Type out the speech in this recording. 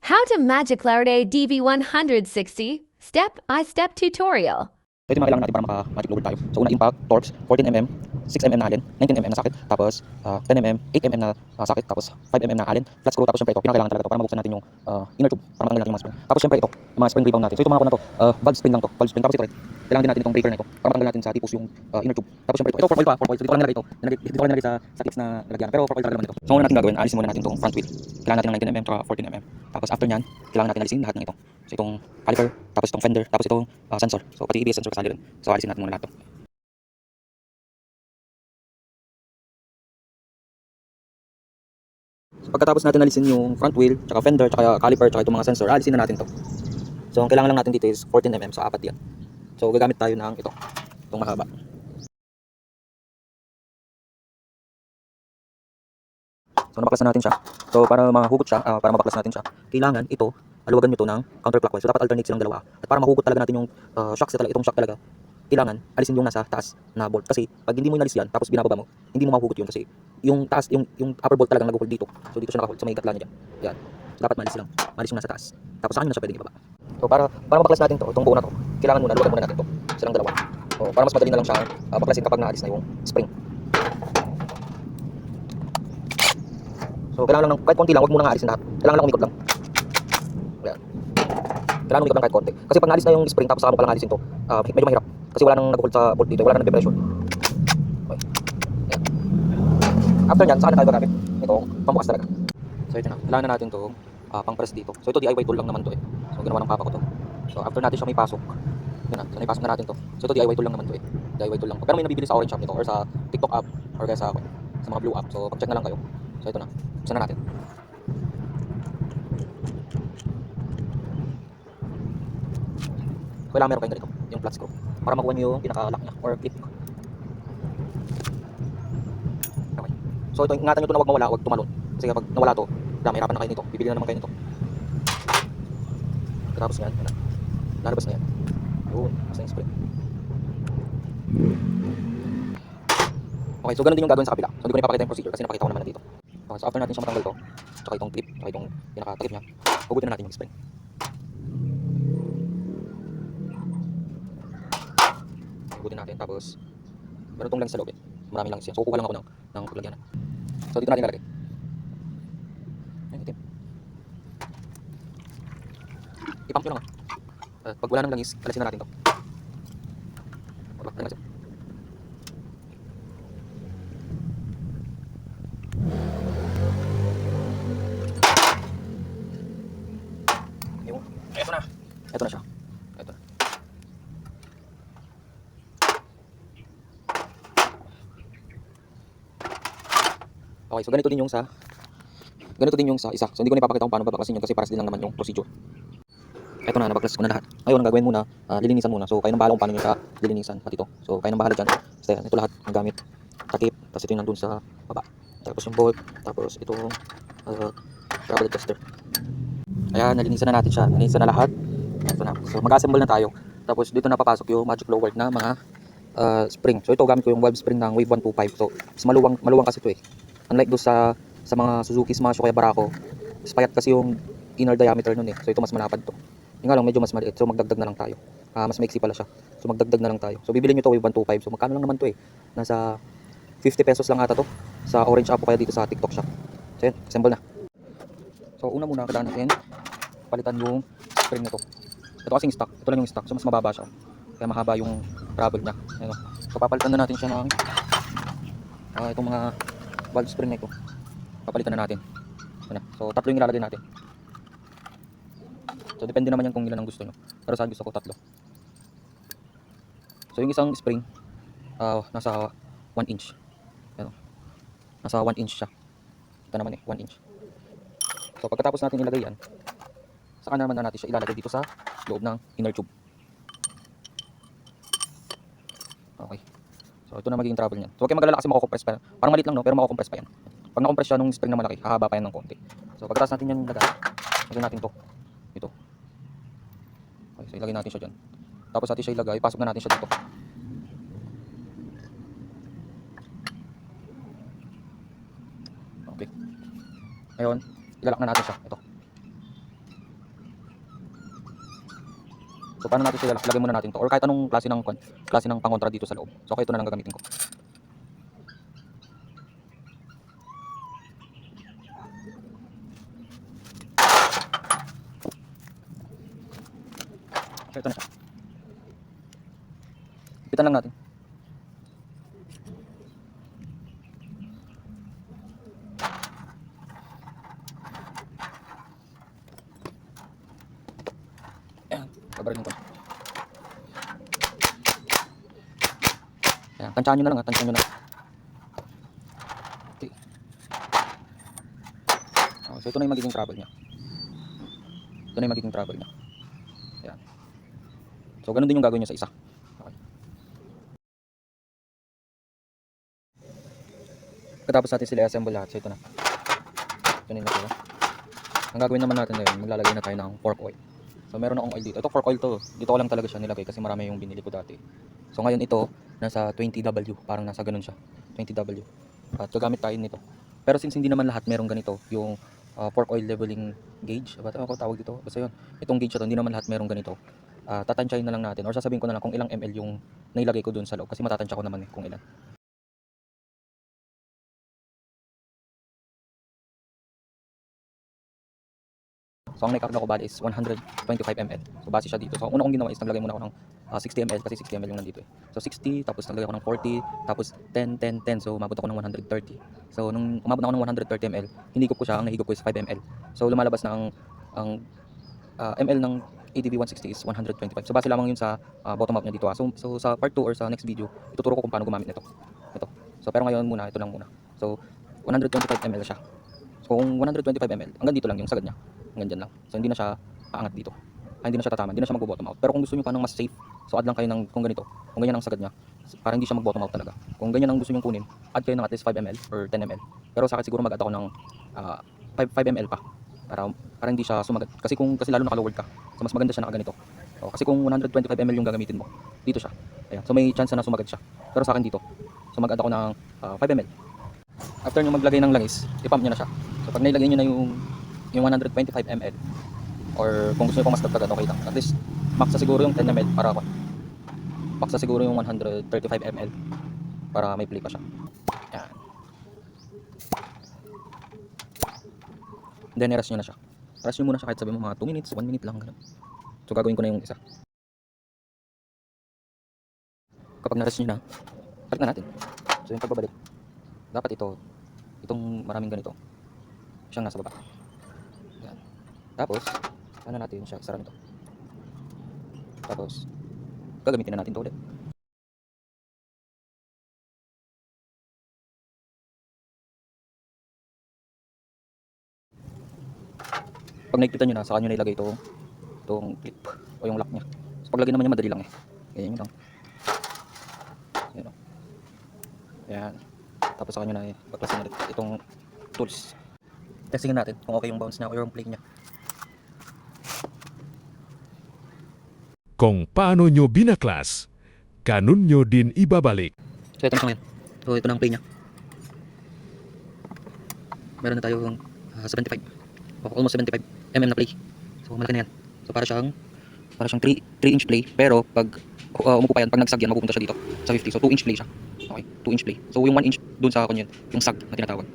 How to Magic Larde DV160 Step-by-Step Tutorial. So ito yung mga kailangan natin para maka-magic lower tayo. So una impact, torques, 14mm, 6mm na allen, 19mm na socket, tapos 10mm, 8mm na socket, tapos 5mm na allen, flat screw, tapos syempre ito, pinakailangan talaga ito para mabuksan natin yung inner tube, para matanggal natin yung mga spring. Tapos syempre ito, yung mga spring rebound natin. So ito mga ako na to, valve spring lang to, valve spring. Tapos ito rin, kailangan din natin itong breaker na ito, para matanggal natin sa tipos yung inner tube. Tapos syempre ito 4 coil pa, 4 coil. So dito ko lang nilagay ito, dito ko lang nilagay sa clips na lalagyan. Pero 4 coil talaga naman ito. So muna natin gagawin, alisin muna natin itong front wheel. Kailangan natin ng 19mm at 14mm. Tapos after nyan, kailangan natin alisin lahat ng ito. So itong caliper, tapos itong fender, tapos itong sensor. So pati ABS sensor kasali rin. So alisin natin muna lahat to. So pagkatapos natin alisin yung front wheel, tsaka fender, tsaka caliper, tsaka itong mga sensor, alisin na natin to. So ang kailangan lang natin dito is 14mm, so apat yan. So gagamit tayo ng itong mahaba. So nabaklasan natin siya. So para mahugot siya, para mabaklas natin siya, kailangan ito, aluwagan nyo to ng counterclockwise. So dapat alternate silang dalawa. At para mahugot talaga natin yung shocks, itong shock talaga, kailangan alisin yung nasa taas na bolt. Kasi pag hindi mo inalis yan, tapos binababa mo, hindi mo mahugot yun. Kasi yung taas, yung upper bolt talagang nag-hold dito. So dito siya naka-hold sa may gatla niya dyan. Yan. So dapat maalis lang. Maalis yung nasa taas. Tapos saan nyo na siya pwedeng ibaba. So para mabaklas natin to, itong buo na to, kailangan muna, aluwagan muna natin to. Silang dalawa. So para mas madali na lang siya baklasin kapag naalis na yung spring. So kailangan lang ng kahit konti lang, huwag muna nga alisin lahat. Kailangan lang umikot lang. Ayan. Kailangan umikot lang kahit konti. Kasi pag naalis na yung spring tapos saka mo palang alisin to, medyo mahirap. Kasi wala nang nag-hold sa bolt dito, wala nang nagpe-pressure. Okay. Ayan. After nyan, saka na tayo gagamit itong pambukas talaga. So ito na, kailangan na natin to pang-press dito. So ito DIY tool lang naman to eh. So ginawa ng papa ko to. So after natin siya may pasok, yun na, so naipasok na natin to. So ito DIY tool lang naman to eh. DIY tool lang to. Pero may nabibili sa orange shop nito or sa TikTok app or kaya sa mga blue app. So pag-check na lang kayo. So ito na, buksan na natin. Kailangan meron kayong ganito, yung flat screw, para makuha nyo yung pinaka-lock niya or clip. Okay. So ito, ingatan nyo ito na huwag mawala, huwag tumalon. Kasi kapag nawala to, mahirapan na kayo nito. Bibili na naman kayo nito. Tapos yan, yan na. Lalabas na yan. Yun, basta yung spring. Okay, so ganun din yung gagawin sa kabila. So hindi ko na ipapakita yung procedure kasi napakita ko naman na dito. Okay, so after natin siya matanggal to, tsaka itong clip, tsaka itong pinaka-takip niya, hugutin na natin yung spring. Hugutin natin, tapos meron itong langis sa loob eh. Maraming langis yan. So kukuha lang ako ng paglagyan. So dito natin lalagay. Ayan, itim. I-pump nyo lang pag wala ng langis, alisin na natin to. Wala, langis. Ayun. Eto na. Eto na siya. Eto na. Okay, so ganito din yung sa isa. So hindi ko na ipapakita kung paano babaklasin yun kasi paras din lang naman yung procedure. Eto na, nabaklas ko na lahat. Ngayon, ang gagawin muna, lilinisan muna. So kayo nang bahala kung paano nyo siya lilinisan. Pati ito. So kayo nang bahala dyan. Basta yan, ito lahat ng gamit. Takip, tapos ito yung nandun sa baba. Tapos yung bolt, tapos itong travel adjuster. Ayan, nalinisan na natin siya. Nalinisan na lahat. Ito na. So mag-assemble na tayo. Tapos dito na papasok yung magic lower na mga spring. So ito gamit ko yung valve spring ng Wave 125. So mas maluwang kasi ito eh. Unlike do sa mga Suzuki Smash o kaya Barako, payat kasi yung inner diameter nun eh. So ito mas malapad to. Yung nga lang medyo mas maliit. So magdagdag na lang tayo. Mas maiksi pala siya. So magdagdag na lang tayo. So bibili nyo to Wave 125. So magkano lang naman to eh. Nasa 50 pesos lang ata to. Sa orange app o kaya dito sa TikTok shop. So yun, assemble na. So una muna kailangan natin palitan yung spring nito. Ito kasing stock. Ito lang yung stock. So mas mababa siya. Kaya mahaba yung travel niya. Ayun. So papalitan na natin siya ng itong mga valve spring na ito. Papalitan na natin. Ayun na. So tatlo yung ilalagay natin. So depende naman yan kung ilan ang gusto nyo. Pero saan gusto ko tatlo. So yung isang spring nasa 1 inch. Ayun. Nasa 1 inch siya. Ito naman eh, 1 inch. So pagkatapos natin ilagay yan, saka naman na natin siya ilalagay dito sa loob ng inner tube. Okay. So ito na magiging travel niyan. So huwag kayo mag-alala kasi mako-compress pa yan. Parang maliit lang no, pero mako-compress pa yan. Pag na-compress siya nung spring na malaki, hahaba pa yan ng konti. So pagkatapos natin yan ilagay, lagyan natin to. Ito. Okay, so ilagay natin siya dyan. Tapos natin siya ilagay, pasok na natin siya dito. Okay. Ngayon, ilalak na natin siya. Ito. So paano natin siya lagay muna natin to or kahit anong klase ng pangontra dito sa loob. So okay, ito na lang gagamitin ko. So ito na siya. Ipitan lang natin. Ayan, babarin ko. Ayan, tansyahan nyo na lang ha, tansyahan nyo na. Okay. Okay, so ito na yung magiging trouble niya. Ito na yung magiging trouble niya. Ayan. So ganun din yung gagawin nyo sa isa. Okay. Pagkatapos natin sila assemble lahat, so ito na. Ito na yung natira. Ang gagawin naman natin ngayon, maglalagay na tayo ng fork oil. So meron akong oil dito. Ito fork oil to. Dito ko lang talaga siya nilagay kasi marami yung binili ko dati. So ngayon ito, nasa 20W. Parang nasa ganun siya. 20W. At gagamit tayo nito. Pero since hindi naman lahat merong ganito, yung fork oil leveling gauge. Ba't ako tawag dito? Basta yun. Itong gauge ito, hindi naman lahat merong ganito. Tatansyahin na lang natin. Or sasabihin ko na lang kung ilang ml yung nailagay ko dun sa loob. Kasi matatansya ko naman kung ilan. So ang naikarga ko bali is 125 ml. So base siya dito. So una kong ginawa is naglagay muna ako ng 60 ml kasi 60 ml yung nandito eh. So 60, tapos naglagay ako ng 40, tapos 10, 10, 10. So umabot ako ng 130. So nung umabot na ako ng 130 ml, hinigop ko siya. Ang nahigop ko is 5 ml. So lumalabas na ang ml ng ADV 160 is 125. So base lamang yun sa bottom up niya dito. So sa part 2 or sa next video, ituturo ko kung paano gumamit nito. Ito. So pero ngayon muna, ito lang muna. So 125 ml siya. So kung 125 ml, hanggang dito lang yung sagad niya. Hanggang dyan lang. So hindi na siya paangat dito. Hindi na siya tatama, hindi na siya mag-bottom out. Pero kung gusto niyo pa ng mas safe, so add lang kayo ng kung ganito. Kung ganyan ang sagad niya, para hindi siya mag-bottom out talaga. Kung ganyan ang gusto niyo kunin, add kayo ng at least 5 ml or 10 ml. Pero sa akin siguro mag-add ako ng 5 ml pa para hindi siya sumagat. Kasi lalo naka-lowered ka. So mas maganda siya nakaganito. So, kasi kung 125 ml yung gagamitin mo, dito siya. Ayan. So may chance na sumagat siya. Pero sa akin dito, so mag-add ako ng 5 ml. After nyo maglagay ng langis, i-pump nyo na siya. So pag nailagay nyo na yung 125 ml or kung gusto nyo pang mas dagdagan, okay lang. At least max siguro yung 10 ml para ako. Max siguro yung 135 ml para may play pa siya. Yan. Then i-rest nyo na siya. Rest nyo muna siya kahit sabi mo mga 2 minutes, 1 minute lang. Ganun. So gagawin ko na yung isa. Kapag na-rest nyo na, balik na natin. So yung pagbabalik, dapat itong maraming ganito, siyang nasa baba. Yan. Tapos, ano natin siya, isara nito. Tapos, gagamitin na natin ito ulit. Pag nakikita nyo na, saka nyo na ilagay itong clip o yung lock nya. So paglagay naman niya, madali lang eh. Ganyan lang. Yan o. Yan. Tapos saka nyo na baklasin ulit itong tools. Testingin natin kung okay yung bounce niya o yung play niya. Kung paano nyo binaklas, ganun nyo din ibabalik. So ito na siya ngayon. So ito na ang play niya. Meron na tayong 75 o almost 75 mm na play. So malaki na yan. So para siyang 3-inch play. Pero pag umupo pa yan, pag nagsag yan, mapupunta siya dito sa 50. So 2-inch play siya. Okay, 2-inch play. So yung 1 inch dun sa kanyan, yung sag na tinatawag.